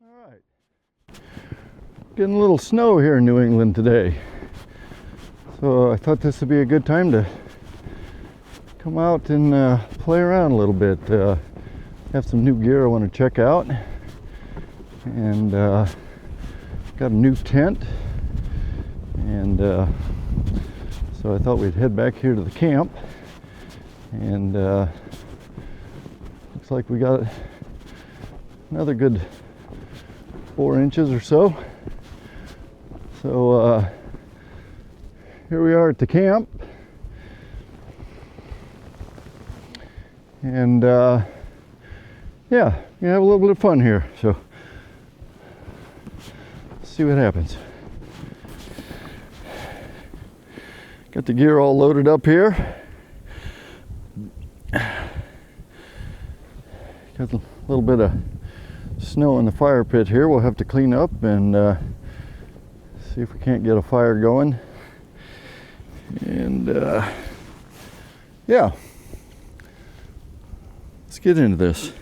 All right. Getting a little snow here in New England today. So I thought this would be a good time to come out and play around a little bit. Have some new gear I want to check out. And got a new tent. And so I thought we'd head back here to the camp. And looks like we got another good 4 inches or so. So here we are at the camp. And yeah, we have a little bit of fun here. So let's see what happens. Got the gear all loaded up here. Got a little bit of snow in the fire pit here. We'll have to clean up and see if we can't get a fire going. And yeah, let's get into this.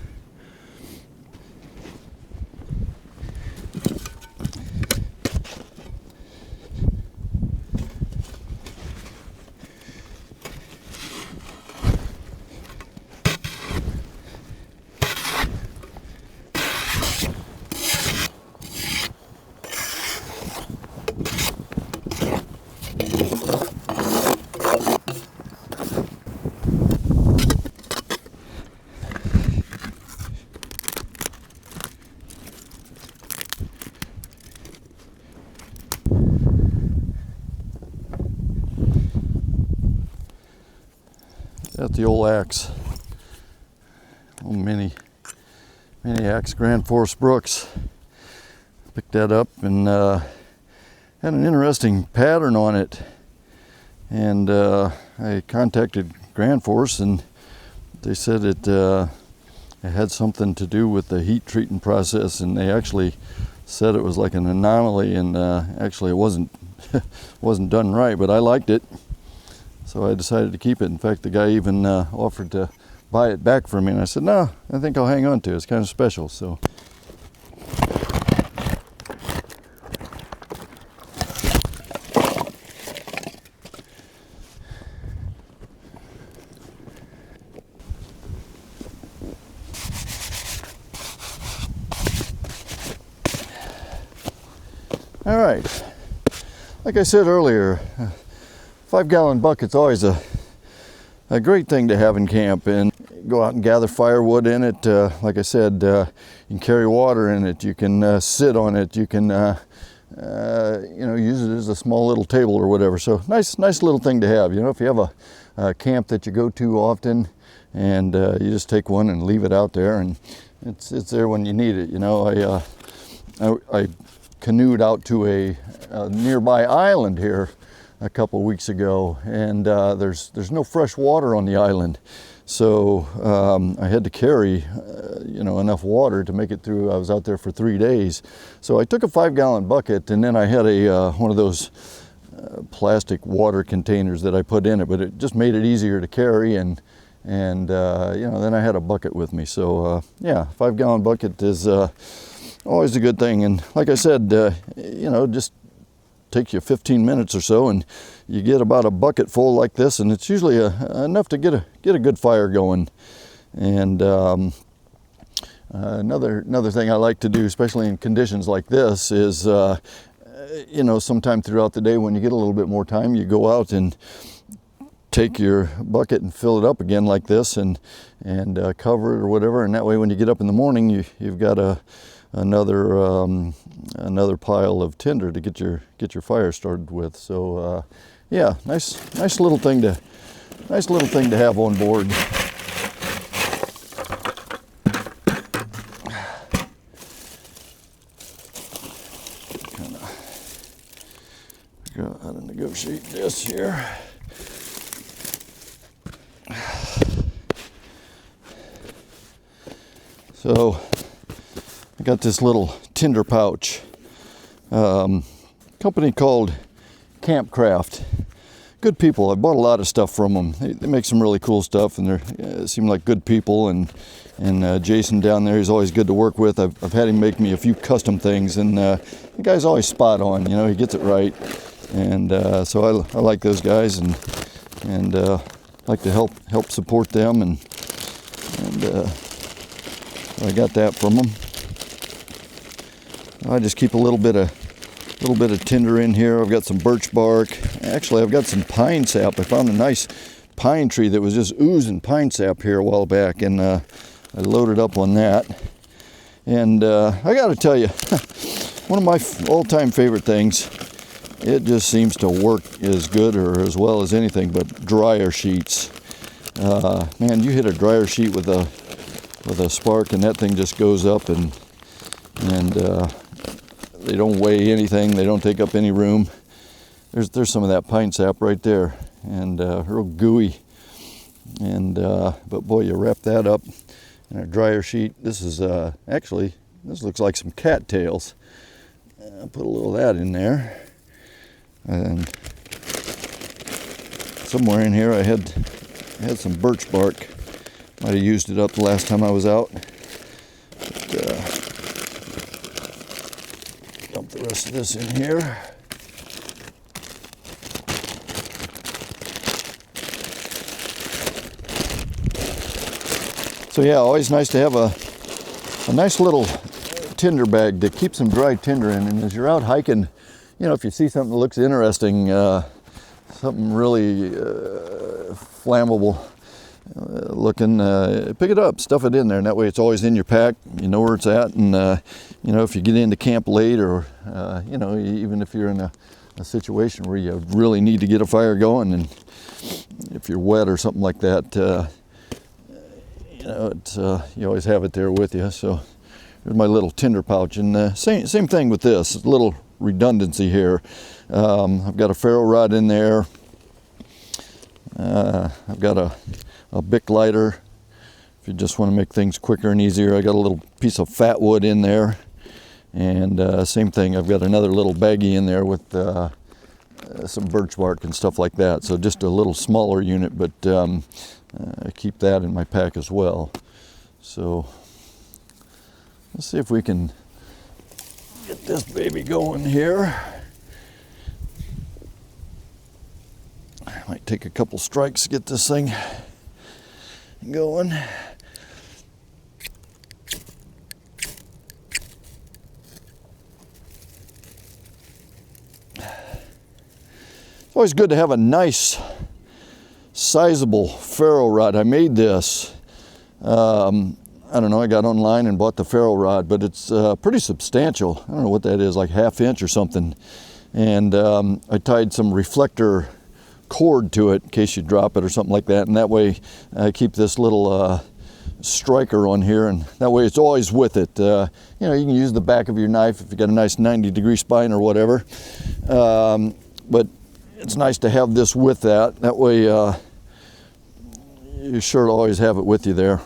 Got the old axe, old mini axe, Grand Force Brooks. Picked that up and had an interesting pattern on it. And I contacted Grand Force and they said it had something to do with the heat treating process, and they actually said it was like an anomaly, and actually it wasn't done right, but I liked it. So I decided to keep it. In fact, the guy even offered to buy it back from me, and I said, no, I think I'll hang on to it. It's kind of special. So all right, like I said earlier, 5-gallon bucket's always a great thing to have in camp, and go out and gather firewood in it. Like I said, you can carry water in it. You can sit on it. You can use it as a small little table or whatever. So nice little thing to have. You know, if you have a camp that you go to often, and you just take one and leave it out there, and it's there when you need it. You know, I canoed out to a nearby island here a couple of weeks ago, and there's no fresh water on the island, so I had to carry enough water to make it through. I was out there for 3 days, so I took a 5-gallon bucket, and then I had a one of those plastic water containers that I put in it, but it just made it easier to carry, and then I had a bucket with me. So yeah, 5-gallon bucket is always a good thing. And like I said, just takes you 15 minutes or so, and you get about a bucket full like this, and it's usually enough to get a good fire going. And another thing I like to do, especially in conditions like this, is sometime throughout the day when you get a little bit more time, you go out and take your bucket and fill it up again like this, and cover it or whatever, and that way when you get up in the morning, you've got another pile of tinder to get your fire started with. So yeah, nice little thing to have on board. Kind of figure out how to negotiate this here. So I got this little tinder pouch, company called good people. I bought a lot of stuff from them. They make some really cool stuff, and they seem like good people. And Jason down there, he's always good to work with. I've had him make me a few custom things, and the guy's always spot on. You know, he gets it right. And so I like those guys, and like to help support them, and I got that from them. I just keep a little bit of tinder in here. I've got some birch bark. Actually, I've got some pine sap. I found a nice pine tree that was just oozing pine sap here a while back, and I loaded up on that. And I got to tell you, one of my all-time favorite things, it just seems to work as good or as well as anything, but dryer sheets. Man, you hit a dryer sheet with a spark, and that thing just goes up, and they don't weigh anything. They don't take up any room. There's some of that pine sap right there, and real gooey. And but boy, you wrap that up in a dryer sheet. This is actually, this looks like some cattails. I'll put a little of that in there. And somewhere in here I had some birch bark. Might have used it up the last time I was out. But, dump the rest of this in here. So yeah, always nice to have a nice little tinder bag to keep some dry tinder in. And as you're out hiking, you know, if you see something that looks interesting, something really flammable looking, pick it up, stuff it in there, and that way it's always in your pack. You know where it's at, and you know, if you get into camp late, or you know, even if you're in a situation where you really need to get a fire going, and if you're wet or something like that, you know, it's you always have it there with you. So here's my little tinder pouch, and same thing with this. A little redundancy here. I've got a ferro rod in there. I've got a Bic lighter if you just want to make things quicker and easier. I got a little piece of fat wood in there, and same thing, I've got another little baggie in there with some birch bark and stuff like that. So just a little smaller unit, but I keep that in my pack as well. So let's see if we can get this baby going here. I might take a couple strikes to get this thing going. It's always good to have a nice, sizable ferro rod. I made this. I don't know, I got online and bought the ferro rod, but it's pretty substantial. I don't know what that is, like 1/2 inch or something. And I tied some reflector cord to it in case you drop it or something like that. And that way I keep this little striker on here, and that way it's always with it. You know, you can use the back of your knife if you got a nice 90-degree spine or whatever. But it's nice to have this with that. That way you're sure to always have it with you there.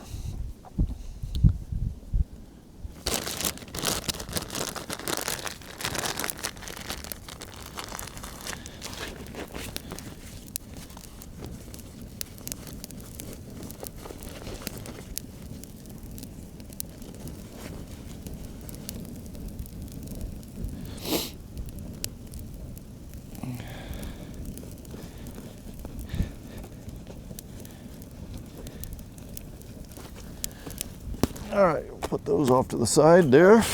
All right, we'll put those off to the side there.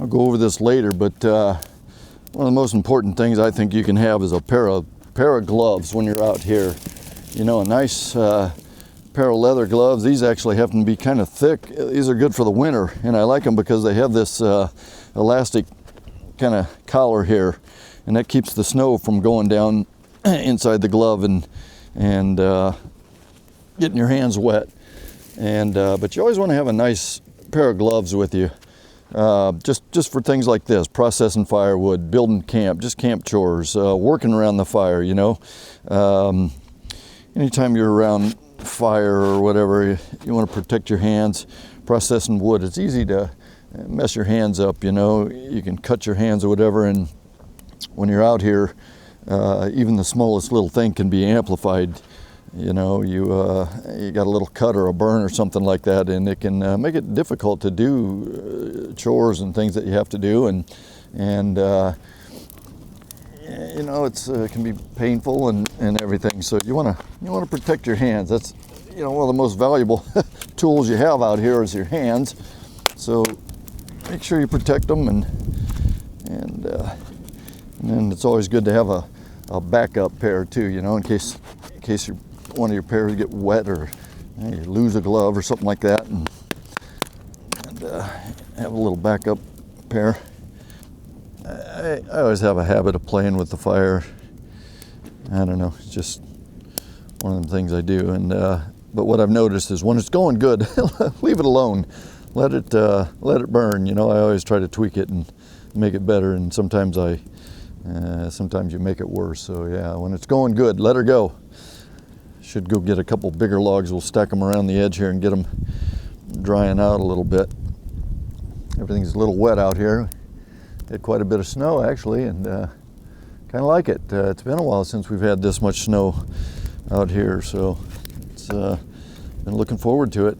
I'll go over this later, but one of the most important things I think you can have is a pair of gloves when you're out here. You know, a nice pair of leather gloves. These actually happen to be kind of thick. These are good for the winter, and I like them because they have this elastic kind of collar here, and that keeps the snow from going down inside the glove and getting your hands wet. And but you always want to have a nice pair of gloves with you, just for things like this: processing firewood, building camp, just camp chores, working around the fire. You know, anytime you're around fire or whatever, you want to protect your hands. Processing wood, it's easy to mess your hands up, you know. You can cut your hands or whatever, and when you're out here, even the smallest little thing can be amplified. You know, you got a little cut or a burn or something like that, and it can make it difficult to do chores and things that you have to do, and you know, it can be painful and everything. So you want to protect your hands. That's, you know, one of the most valuable tools you have out here is your hands. So make sure you protect them, and then it's always good to have a backup pair too, you know, in case one of your pairs get wet, or you lose a glove or something like that, and have a little backup pair. I always have a habit of playing with the fire. I don't know, it's just one of the things I do. And but what I've noticed is when it's going good, leave it alone. Let it burn. You know, I always try to tweak it and make it better. And sometimes sometimes you make it worse. So yeah, when it's going good, let her go. Should go get a couple bigger logs. We'll stack them around the edge here and get them drying out a little bit. Everything's a little wet out here. Had quite a bit of snow actually, and kind of like it. It's been a while since we've had this much snow out here, so it's been looking forward to it.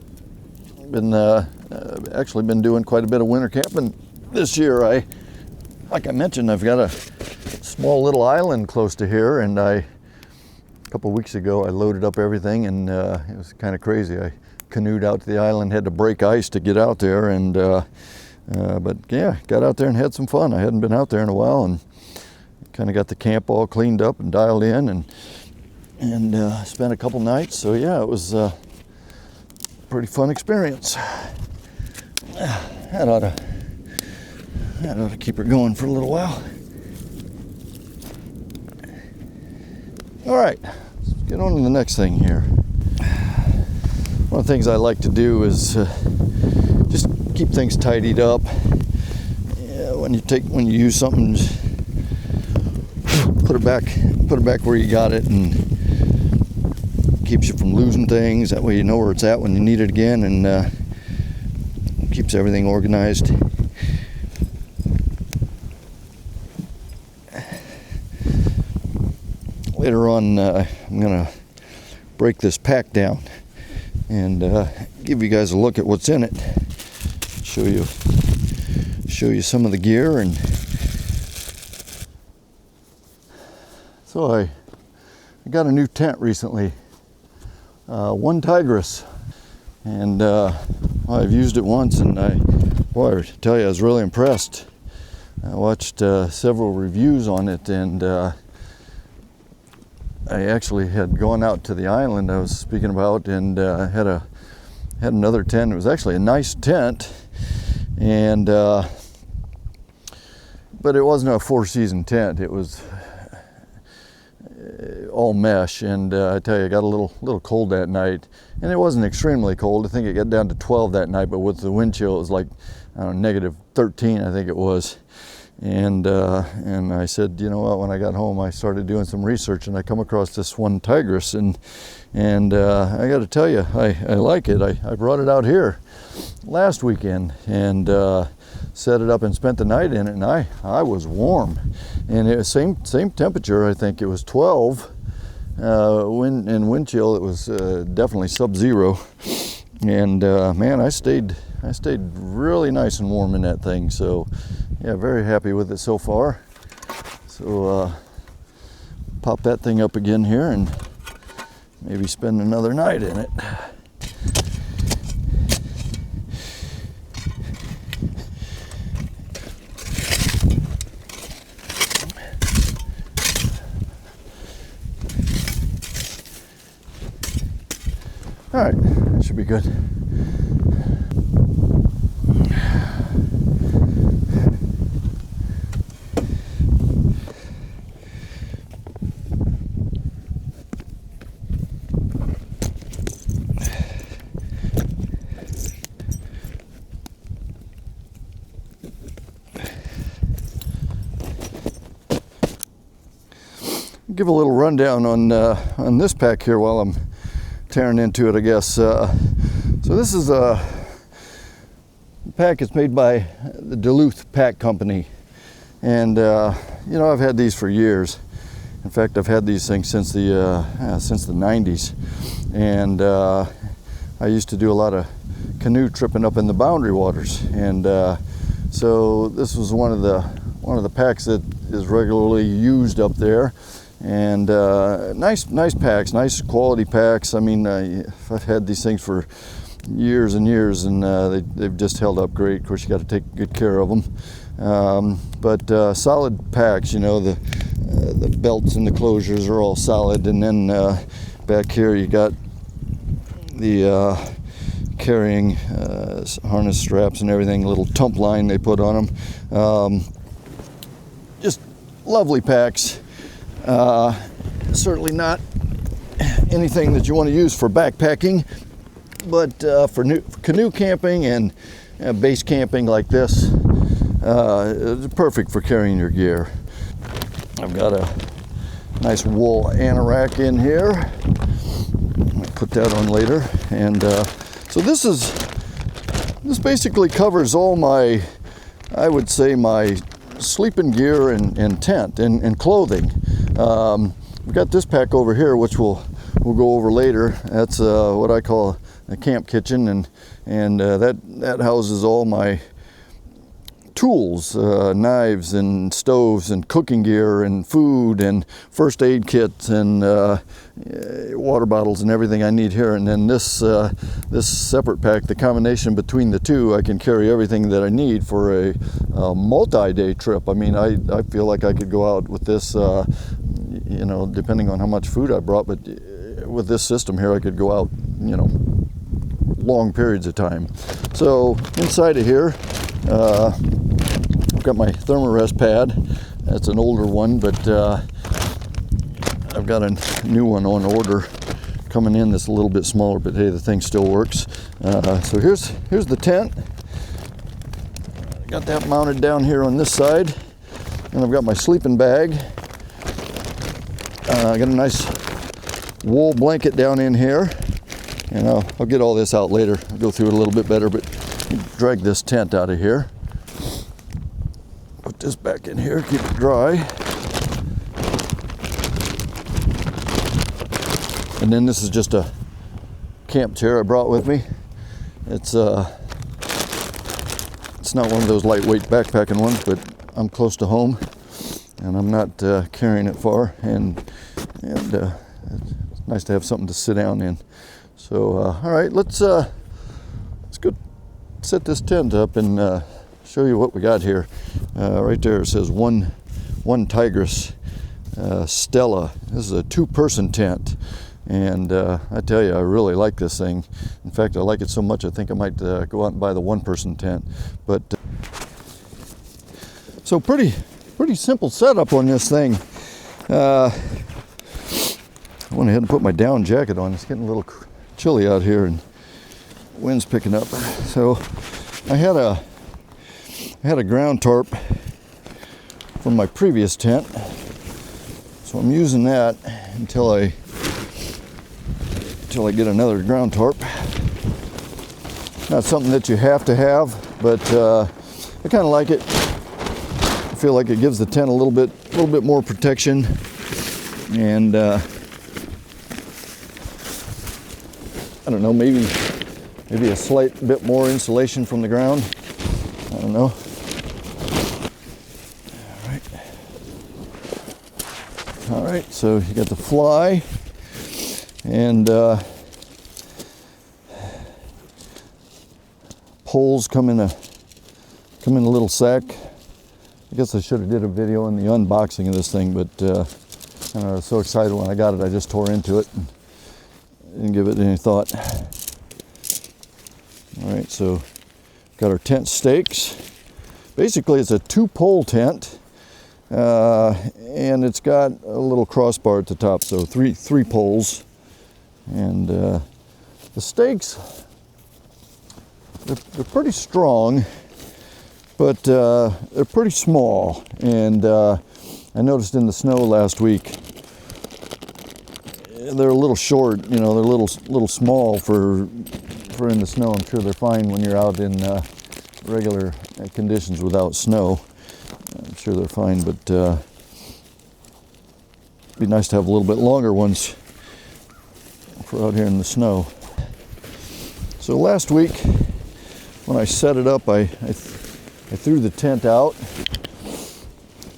Been actually been doing quite a bit of winter camping this year. Like I mentioned, I've got a small little island close to here, and a couple of weeks ago I loaded up everything, and it was kind of crazy. I canoed out to the island, had to break ice to get out there, and but yeah, got out there and had some fun. I hadn't been out there in a while, and kind of got the camp all cleaned up and dialed in, and spent a couple nights. So yeah, it was a pretty fun experience. That ought to keep her going for a little while. All right, let's get on to the next thing here. One of the things I like to do is just keep things tidied up. Yeah, when you use something, just put it back where you got it, and keeps you from losing things. That way you know where it's at when you need it again, and keeps everything organized. Later on, I'm gonna break this pack down and give you guys a look at what's in it. Show you some of the gear. And so I got a new tent recently, OneTigris, and I've used it once, and I tell you, I was really impressed. I watched several reviews on it, and I actually had gone out to the island I was speaking about, and had another tent. It was actually a nice tent, and but it wasn't a four-season tent. It was all mesh, and I tell you, it got a little cold that night, and it wasn't extremely cold. I think it got down to 12 that night, but with the wind chill, it was like, I don't know, -13, I think it was. And I said, you know what, when I got home, I started doing some research, and I come across this OneTigris, and I got to tell you, I like it. I brought it out here last weekend and set it up and spent the night in it, and I was warm, and it was same temperature. I think it was 12. Wind chill, it was definitely sub-zero, and man, I stayed really nice and warm in that thing. So yeah, very happy with it so far. So pop that thing up again here and maybe spend another night in it. All right, that should be good. Give a little rundown on this pack here while I'm tearing into it, I guess. So this is pack is made by the Duluth Pack Company, and you know, I've had these for years. In fact, I've had these things since the 90s, and I used to do a lot of canoe tripping up in the Boundary waters, and so this was one of the packs that is regularly used up there. And nice packs, nice quality packs. I mean, I've had these things for years and years, and they've just held up great. Of course, you got to take good care of them, but solid packs. You know, the belts and the closures are all solid, and then back here you got the carrying harness straps and everything, little tump line they put on them. Just lovely packs. Certainly not anything that you want to use for backpacking, but for canoe camping and base camping like this, it's perfect for carrying your gear. I've got a nice wool anorak in here. I'll put that on later. And so this basically covers all my, I would say, my sleeping gear and tent and clothing. We've got this pack over here, which we'll go over later. That's what I call a camp kitchen, and that houses all my tools, knives and stoves and cooking gear and food and first aid kits and water bottles and everything I need here. And then this separate pack, the combination between the two, I can carry everything that I need for a multi-day trip. I mean, I feel like I could go out with this, you know, depending on how much food I brought, but with this system here, I could go out, you know, long periods of time. So inside of here, I've got my thermarest pad. That's an older one, but I've got a new one on order coming in that's a little bit smaller, but hey, the thing still works. So here's the tent. Got that mounted down here on this side, and I've got my sleeping bag. I got a nice wool blanket down in here, and I'll get all this out later. I'll go through it a little bit better, but drag this tent out of here. Put this back in here, keep it dry. And then this is just a camp chair I brought with me. It's not one of those lightweight backpacking ones, but I'm close to home, and I'm not carrying it far, and it's nice to have something to sit down in. So, all right, let's go set this tent up and show you what we got here. Right there it says OneTigris Stella. This is a 2-person tent, and I tell you, I really like this thing. In fact, I like it so much I think I might go out and buy the 1-person tent. But so pretty simple setup on this thing. I went ahead and put my down jacket on. It's getting a little chilly out here, and wind's picking up. So I had a ground tarp from my previous tent, so I'm using that until I get another ground tarp. Not something that you have to have, but I kind of like it. I feel like it gives the tent a little bit more protection, and I don't know, maybe a slight bit more insulation from the ground. I don't know. All right, so you got the fly, and poles come in a little sack. I guess I should have did a video on the unboxing of this thing, but I was so excited when I got it, I just tore into it and didn't give it any thought. All right, so got our tent stakes. Basically, it's a 2-pole tent, and it's got a little crossbar at the top, so three poles. And the stakes, they're pretty strong, but they're pretty small. And I noticed in the snow last week, they're a little short. You know, they're a little small for in the snow. I'm sure they're fine when you're out in regular conditions without snow. I'm sure they're fine, but it'd be nice to have a little bit longer ones for out here in the snow. So last week when I set it up, I threw the tent out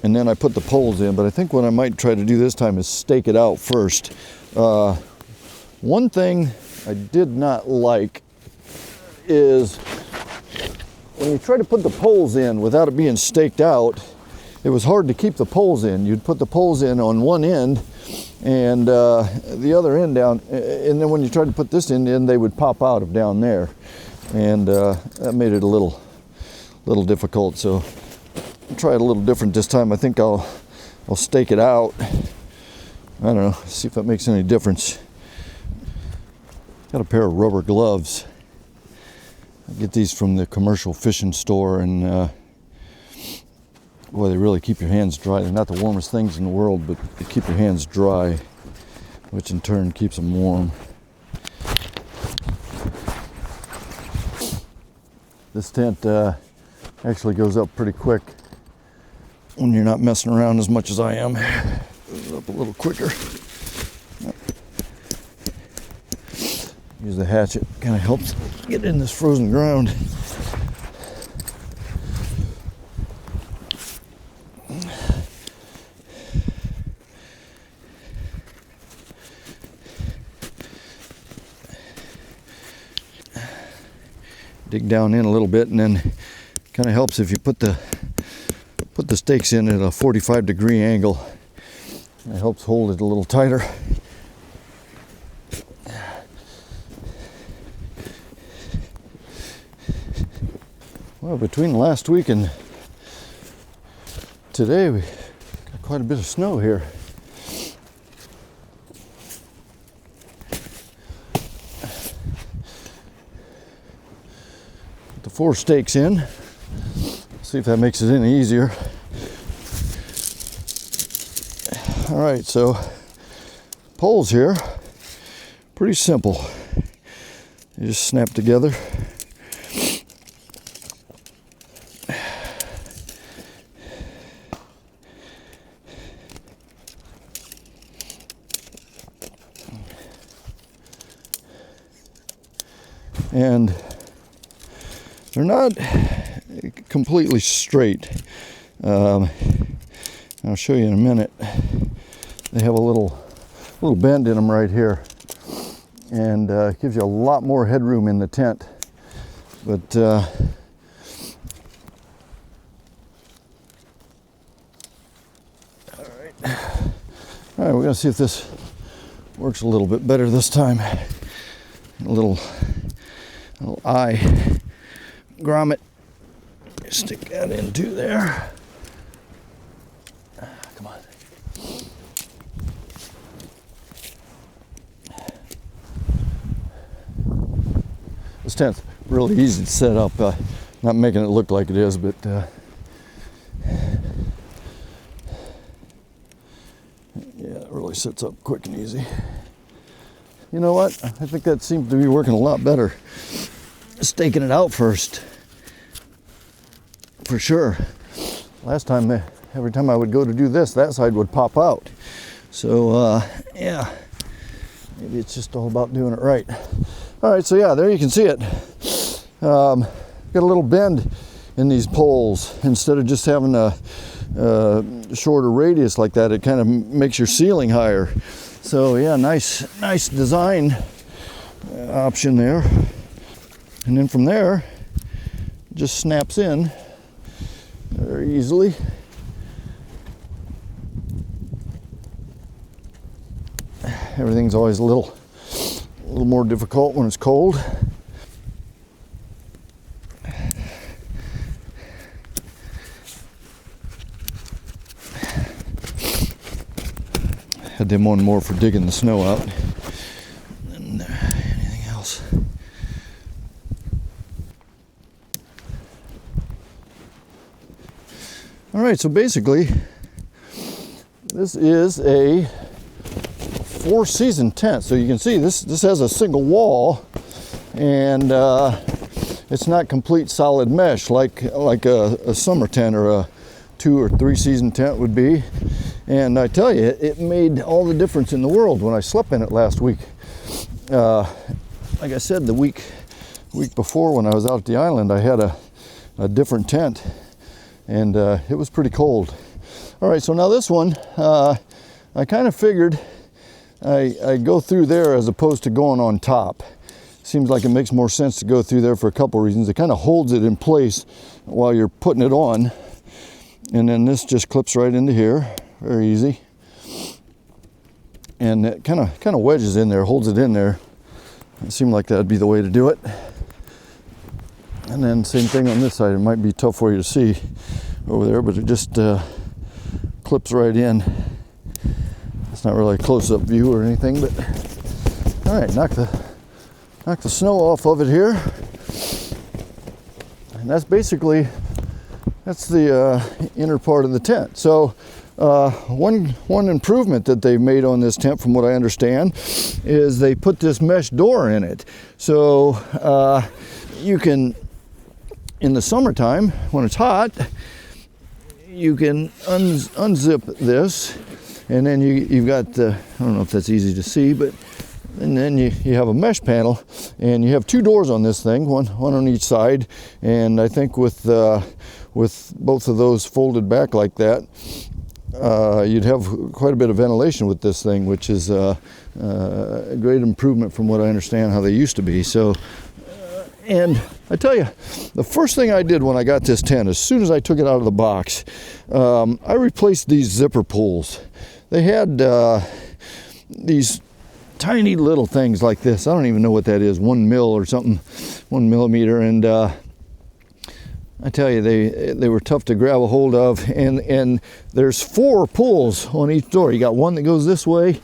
and then I put the poles in, but I think what I might try to do this time is stake it out first. One thing I did not like is when you try to put the poles in without it being staked out, it was hard to keep the poles in. You'd put the poles in on one end and the other end down, and then when you tried to put this end in, they would pop out of down there, and that made it a little difficult. So I'll try it a little different this time. I think I'll stake it out. I don't know, see if that makes any difference. Got a pair of rubber gloves. I get these from the commercial fishing store, and boy, they really keep your hands dry. They're not the warmest things in the world, but they keep your hands dry, which in turn keeps them warm. This tent actually goes up pretty quick when you're not messing around as much as I am. Goes up a little quicker. Use the hatchet, kind of helps get in this frozen ground. Dig down in a little bit, and then kind of helps if you put the stakes in at a 45-degree angle. It helps hold it a little tighter. Well, between last week and today, we got quite a bit of snow here. Put the 4 stakes in. See if that makes it any easier. All right, so poles here, pretty simple. You just snap together. And they're not completely straight. I'll show you in a minute. They have a little bend in them right here, and gives you a lot more headroom in the tent. But all right, we're gonna see if this works a little bit better this time. A little eye grommet. Stick that into there. Come on. This tent's really easy to set up. Not making it look like it is, but yeah, it really sits up quick and easy. You know what? I think that seems to be working a lot better. Staking it out first. For sure. Last time, every time I would go to do this, that side would pop out. So, yeah. Maybe it's just all about doing it right. All right, so yeah, there you can see it. Got a little bend in these poles. Instead of just having a shorter radius like that, it kind of makes your ceiling higher. So yeah, nice design option there. And then from there, it just snaps in very easily. Everything's always a little more difficult when it's cold. Had them one more for digging the snow out than anything else. All right, so basically, this is a 4-season tent. So you can see this has a single wall, and it's not complete solid mesh like a summer tent or a 2 or 3 season tent would be. And I tell you, it made all the difference in the world when I slept in it last week. Like I said, the week before when I was out at the island, I had a different tent, and it was pretty cold. All right, so now this one, I kind of figured I go through there as opposed to going on top. Seems like it makes more sense to go through there for a couple reasons. It kind of holds it in place while you're putting it on. And then this just clips right into here, very easy. And it kind of wedges in there, holds it in there. It seemed like that'd be the way to do it. And then same thing on this side. It might be tough for you to see over there, but it just clips right in. It's not really a close-up view or anything, but all right, knock the snow off of it here. And that's basically the inner part of the tent. So one improvement that they've made on this tent, from what I understand, is they put this mesh door in it. So you can, in the summertime when it's hot, you can unzip this, and then you've got I don't know if that's easy to see, but and then you have a mesh panel, and you have 2 doors on this thing, one on each side. And I think with both of those folded back like that, you'd have quite a bit of ventilation with this thing, which is a great improvement from what I understand how they used to be. So, and I tell you, the first thing I did when I got this tent, as soon as I took it out of the box, I replaced these zipper pulls. They had these tiny little things like this. I don't even know what that is, 1 mil or something, 1 millimeter. And I tell you, they were tough to grab a hold of. And there's 4 pulls on each door. You got one that goes this way,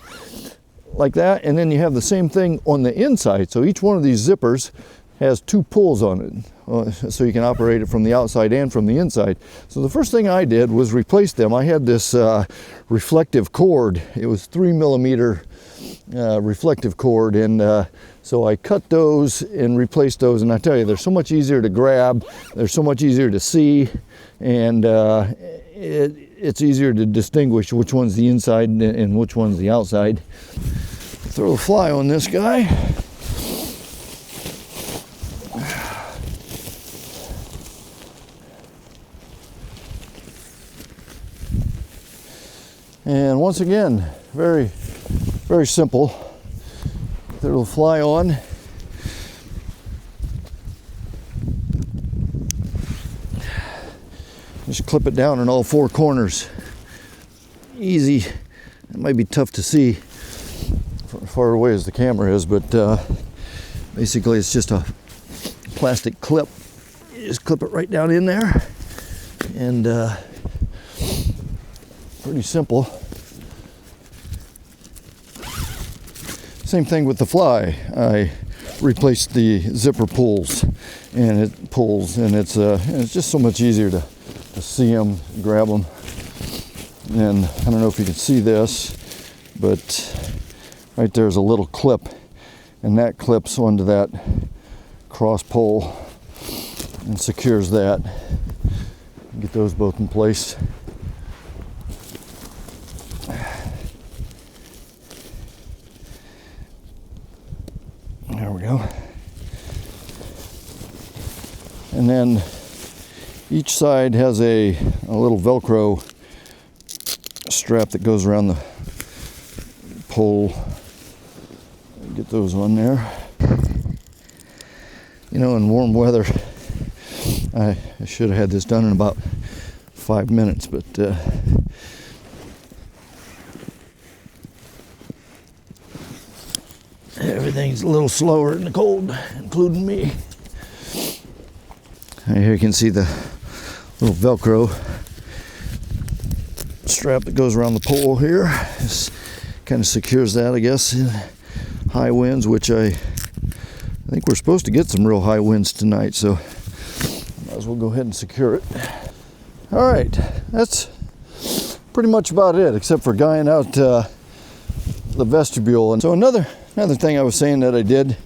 like that, and then you have the same thing on the inside. So each one of these zippers has 2 pulls on it, so you can operate it from the outside and from the inside. So the first thing I did was replace them. I had this reflective cord. It was 3 millimeter reflective cord, and so I cut those and replaced those. And I tell you, they're so much easier to grab, they're so much easier to see, and it's easier to distinguish which one's the inside and which one's the outside. Throw a fly on this guy. And once again, very, very simple. Put a little fly on. Just clip it down in all 4 corners. Easy. It might be tough to see far away as the camera is, but basically it's just a plastic clip. You just clip it right down in there, and pretty simple. Same thing with the fly. I replaced the zipper pulls, and it pulls, and it's just so much easier to see them, grab them. And I don't know if you can see this, but right there's a little clip, and that clips onto that cross pole and secures that. Get those both in place. There we go. And then each side has a little Velcro strap that goes around the pole. Get those on there. You know, in warm weather, I should have had this done in about 5 minutes, but everything's a little slower in the cold, including me. And here you can see the little Velcro strap that goes around the pole here. This kind of secures that, I guess, in high winds, which I think we're supposed to get some real high winds tonight, so might as well go ahead and secure it. All right, that's pretty much about it, except for guying out the vestibule. And so another thing I was saying that I did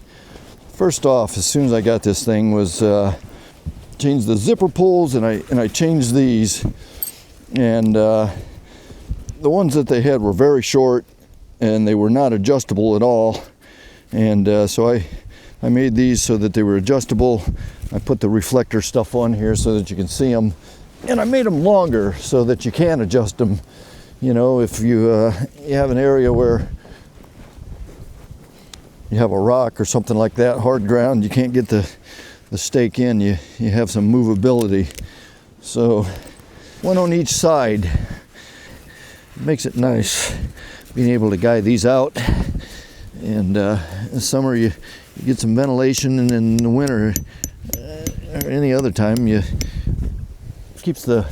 First off, as soon as I got this thing, was changed the zipper pulls, and I changed these, and the ones that they had were very short and they were not adjustable at all, and so I made these so that they were adjustable. I put the reflector stuff on here so that you can see them, and I made them longer so that you can adjust them. You know, if you have an area where you have a rock or something like that, hard ground, you can't get the stake in, you have some movability. So one on each side. It makes it nice being able to guide these out, and in the summer you get some ventilation, and in the winter or any other time you keeps the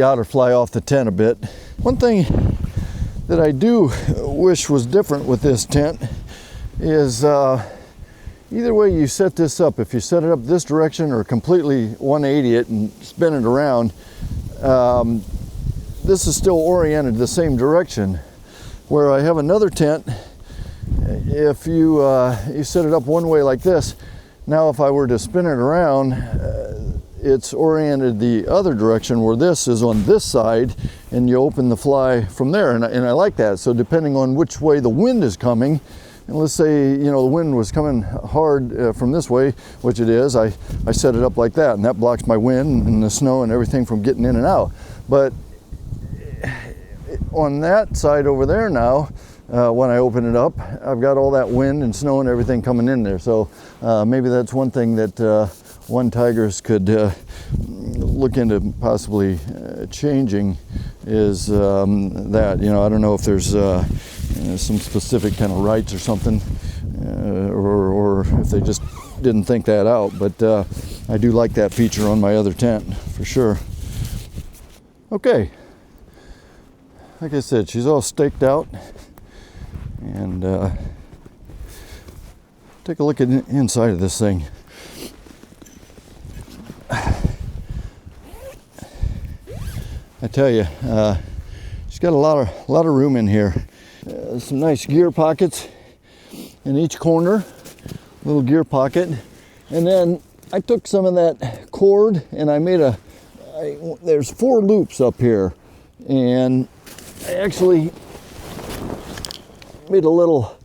otter fly off the tent a bit. One thing that I do wish was different with this tent is either way you set this up, if you set it up this direction or completely 180 it and spin it around, this is still oriented the same direction. Where I have another tent, if you set it up one way like this, now if I were to spin it around, it's oriented the other direction, where this is on this side, and you open the fly from there, and I like that. So depending on which way the wind is coming, and let's say, you know, the wind was coming hard from this way, which it is, I set it up like that, and that blocks my wind and the snow and everything from getting in and out. But on that side over there now, when I open it up, I've got all that wind and snow and everything coming in there. So maybe that's one thing that OneTigris could look into possibly changing, is that, you know, I don't know if there's some specific kind of rights or something, or if they just didn't think that out, but I do like that feature on my other tent for sure. Okay, like I said, she's all staked out, and take a look at the inside of this thing. I tell you, she's got a lot of room in here. Some nice gear pockets in each corner, little gear pocket, and then I took some of that cord and I made there's 4 loops up here, and I actually made a little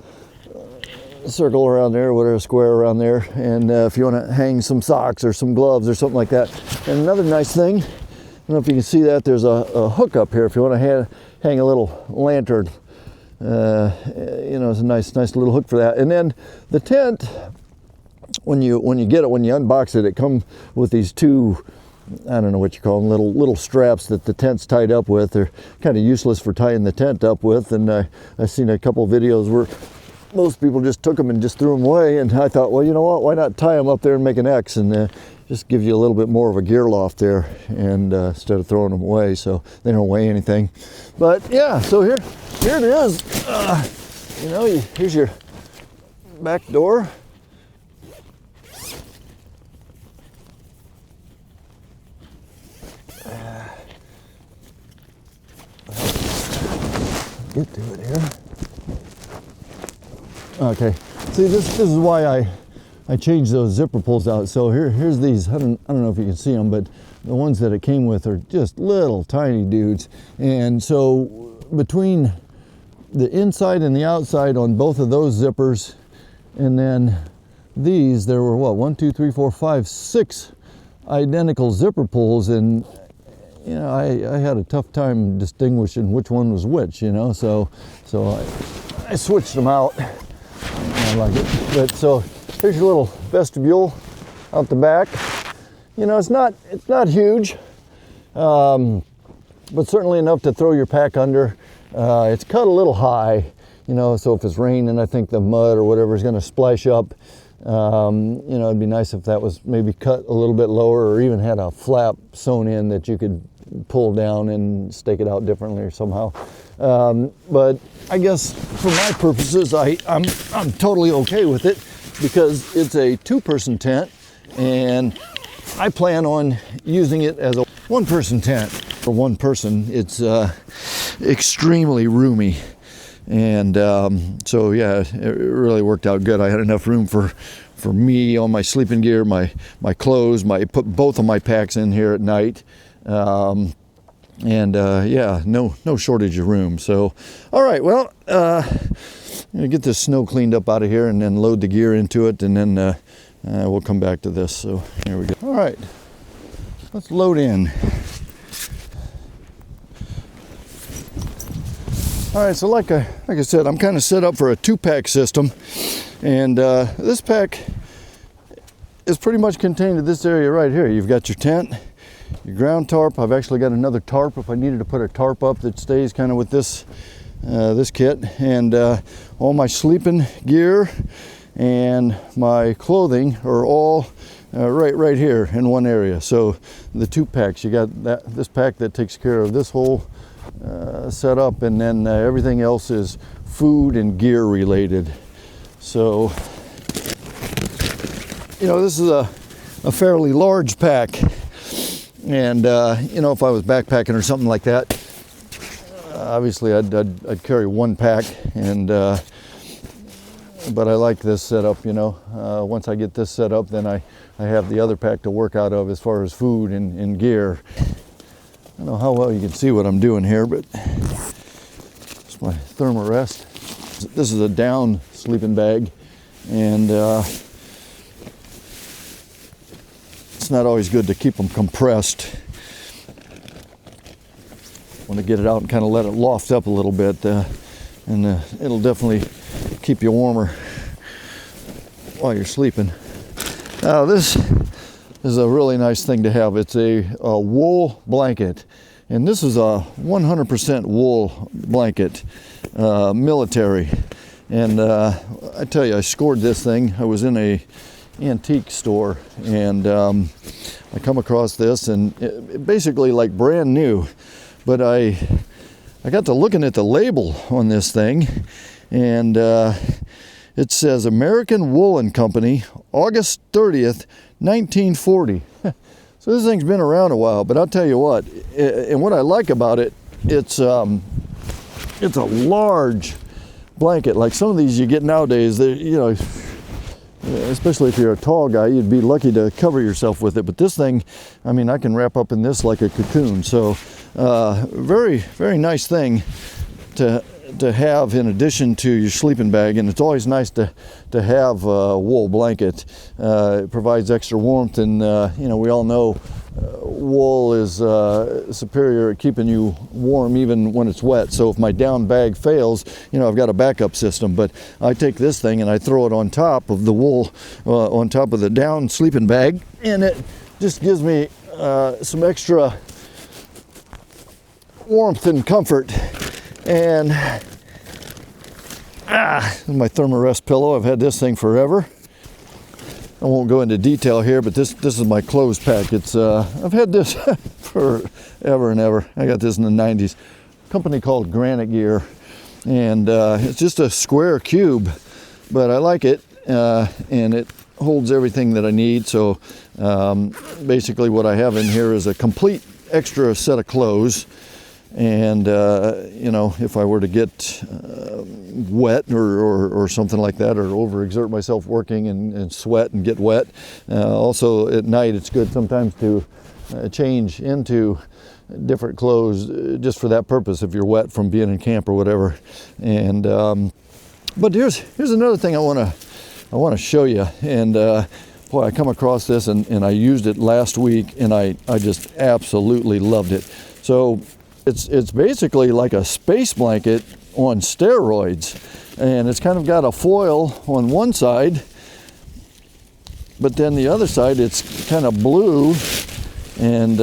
circle around there, whatever, square around there, and if you want to hang some socks or some gloves or something like that. And another nice thing, I don't know if you can see that, there's a hook up here if you want to hang a little lantern. You know, it's a nice little hook for that. And then the tent, when you unbox it, it comes with these 2, I don't know what you call them, little straps that the tent's tied up with. They're kind of useless for tying the tent up with, and I've seen a couple of videos where most people just took them and just threw them away, and I thought, well, you know what, why not tie them up there and make an X, and just gives you a little bit more of a gear loft there, and instead of throwing them away, so they don't weigh anything. But yeah, so here it is. You know, here's your back door. Get to it here. Okay, see, this is why I changed those zipper pulls out. So here's these, I don't know if you can see them, but the ones that it came with are just little tiny dudes. And so between the inside and the outside on both of those zippers, and then these, there were what, 1, 2, 3, 4, 5, 6 identical zipper pulls, and you know, I had a tough time distinguishing which one was which, you know, so I switched them out. I like it. But so here's your little vestibule out the back. You know, it's not huge, but certainly enough to throw your pack under. It's cut a little high, you know, so if it's raining, I think the mud or whatever is going to splash up. You know, it'd be nice if that was maybe cut a little bit lower, or even had a flap sewn in that you could pull down and stake it out differently or somehow. But I guess for my purposes, I'm totally okay with it, because it's a 2-person tent, and I plan on using it as a 1-person tent. For 1 person, it's extremely roomy. And so yeah, it really worked out good. I had enough room for me, all my sleeping gear, my clothes, put both of my packs in here at night. Yeah, no shortage of room. So, all right, well, I'm gonna get this snow cleaned up out of here and then load the gear into it, and then we'll come back to this. So here we go. All right, let's load in. All right, so like I said, I'm kind of set up for a 2-pack system, and this pack is pretty much contained in this area right here. You've got your tent, your ground tarp. I've actually got another tarp if I needed to put a tarp up that stays kind of with this kit, and all my sleeping gear and my clothing are all right here in one area. So the 2 packs, you got this pack that takes care of this whole setup, and then everything else is food and gear related. So, you know, this is a fairly large pack, and you know, if I was backpacking or something like that, obviously I'd carry 1 pack, and but I like this setup. You know, once I get this set up, then I have the other pack to work out of as far as food and gear. I don't know how well you can see what I'm doing here, but it's my thermarest. This is a down sleeping bag, and it's not always good to keep them compressed. Want to get it out and kind of let it loft up a little bit, and it'll definitely keep you warmer while you're sleeping. Now this is a really nice thing to have. It's a wool blanket, and this is a 100% wool blanket, military. And I tell you, I scored this thing. I was in a antique store, and I come across this, and it basically like brand new. But I got to looking at the label on this thing, and it says American Woolen Company, August 30th, 1940. So this thing's been around a while, but I'll tell you what, and what I like about it, it's a large blanket. Like some of these you get nowadays, you know, especially if you're a tall guy, you'd be lucky to cover yourself with it. But this thing, I mean, I can wrap up in this like a cocoon. So very, very nice thing to have in addition to your sleeping bag. And it's always nice to have a wool blanket. It provides extra warmth, and you know, we all know wool is superior at keeping you warm even when it's wet. So if my down bag fails, you know, I've got a backup system. But I take this thing and I throw it on top of the wool, on top of the down sleeping bag, and it just gives me some extra warmth and comfort. And my thermarest pillow. I've had this thing forever. I won't go into detail here, but this is my clothes pack. It's I've had this forever and ever. I got this in the 90s. A company called Granite Gear, and it's just a square cube, but I like it, and it holds everything that I need. So basically what I have in here is a complete extra set of clothes. And you know, if I were to get wet or something like that, or overexert myself working and sweat and get wet, also at night it's good sometimes to change into different clothes just for that purpose, if you're wet from being in camp or whatever. And but here's another thing I want to show you. And boy, I come across this, and I used it last week, and I just absolutely loved it. So it's basically like a space blanket on steroids, and it's kind of got a foil on one side, but then the other side it's kind of blue, and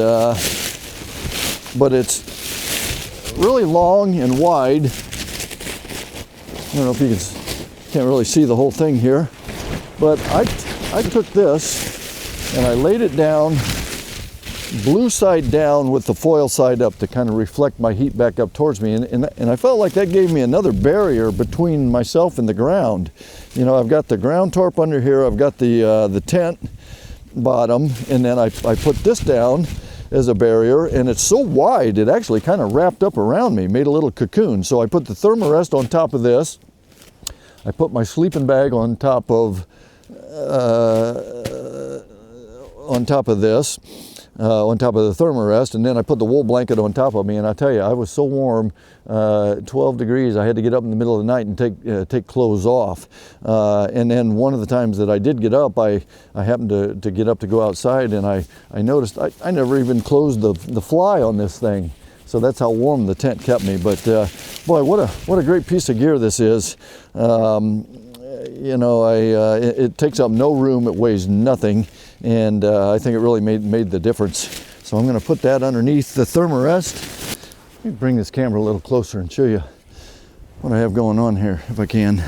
but it's really long and wide. I don't know if you can't really see the whole thing here, but I took this and I laid it down blue side down with the foil side up to kind of reflect my heat back up towards me, and I felt like that gave me another barrier between myself and the ground. You know, I've got the ground tarp under here, I've got the tent bottom, and then I put this down as a barrier, and it's so wide it actually kind of wrapped up around me, made a little cocoon. So I put the thermarest on top of this. I put my sleeping bag on top of this, on top of the thermarest, and then I put the wool blanket on top of me. And I tell you, I was so warm, 12 degrees. I had to get up in the middle of the night and take clothes off. And then one of the times that I did get up, I happened to get up to go outside, and I noticed I never even closed the fly on this thing. So that's how warm the tent kept me. But boy, what a great piece of gear this is. You know, it takes up no room, it weighs nothing, and I think it really made the difference. So I'm going to put that underneath the thermarest. Let me bring this camera a little closer and show you what I have going on here, if I can.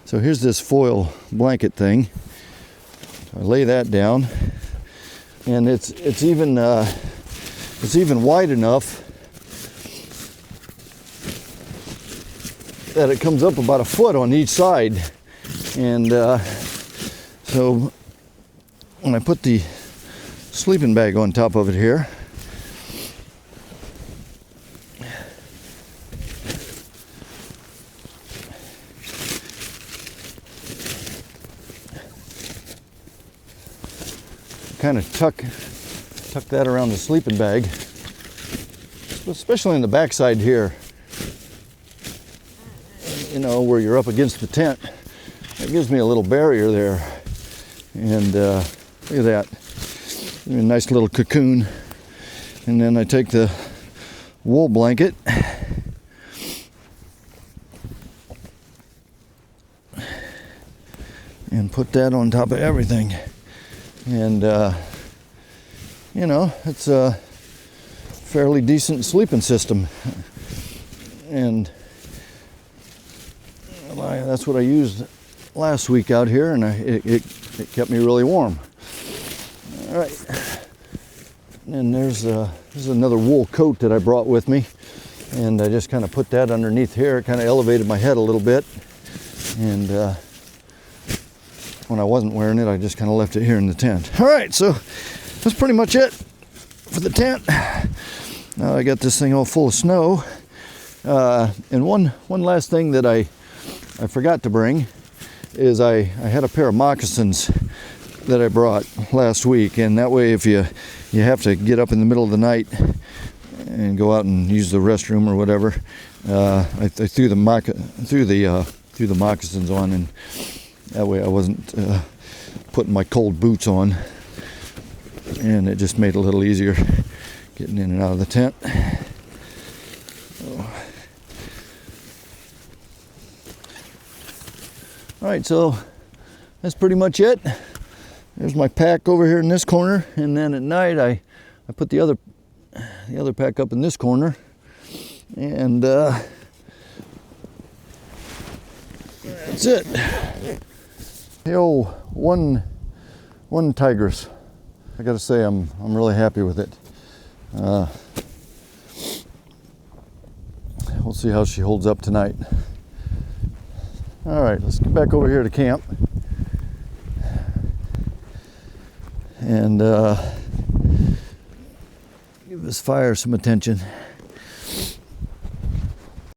So here's this foil blanket thing. I lay that down, and it's even wide enough that it comes up about a foot on each side. And so when I put the sleeping bag on top of it here, kind of tuck that around the sleeping bag, especially in the backside here, you know, where you're up against the tent. It gives me a little barrier there. And look at that, a nice little cocoon. And then I take the wool blanket and put that on top of everything. And you know, it's a fairly decent sleeping system. And that's what I used last week out here, and it kept me really warm. All right, and there's another wool coat that I brought with me, and I just kind of put that underneath here. It kind of elevated my head a little bit, and when I wasn't wearing it, I just kind of left it here in the tent. All right, so that's pretty much it for the tent. Now I got this thing all full of snow, and one last thing that I forgot to bring is I had a pair of moccasins that I brought last week, and that way if you have to get up in the middle of the night and go out and use the restroom or whatever, I threw the moccasins on, and that way I wasn't putting my cold boots on, and it just made it a little easier getting in and out of the tent. All right, so that's pretty much it. There's my pack over here in this corner, and then at night I put the other pack up in this corner, and that's it. The old OneTigris. I got to say I'm really happy with it. We'll see how she holds up tonight. All right, let's get back over here to camp and give this fire some attention.